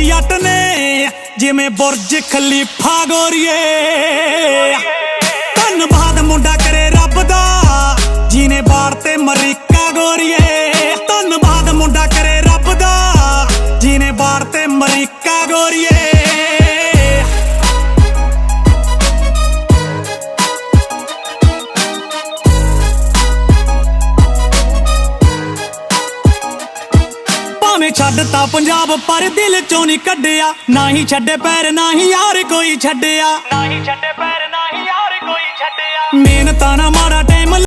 ਜੱਟ ਨੇ ਜਿਵੇਂ ਬੁਰਜ ਖਲੀਫਾ ਗੋਰੀਏ। ਧੰਨਵਾਦ ਮੁੰਡਾ ਕਰੇ ਰੱਬ ਦਾ ਜਿਹਨੇ ਬਾੜ ਤੇ ਅਮਰੀਕਾ ਗੋਰੀਏ। ਧੰਨਵਾਦ ਮੁੰਡਾ ਕਰੇ ਰੱਬ ਦਾ ਜਿਹਨੇ ਬਾੜ ਤੇ ਅਮਰੀਕਾ ਗੋਰੀਏ। ਭਾਵੇਂ ਛੱਡਤਾ ਪੰਜਾਬ ਪਰ ਦਿਲ ਚੋਂ ਨਹੀਂ ਕੱਢਿਆ। ਨਾ ਹੀ ਛੱਡੇ ਪੈਰ ਨਾ ਹੀ ਯਾਰ ਕੋਈ ਛੱਡਿਆ। ਨਾ ਹੀ ਛੱਡੇ ਪੈਰ ਨਾ ਹੀ ਯਾਰ ਕੋਈ ਛੱਡਿਆ। ਮਿਹਨਤਾਂ ਨਾ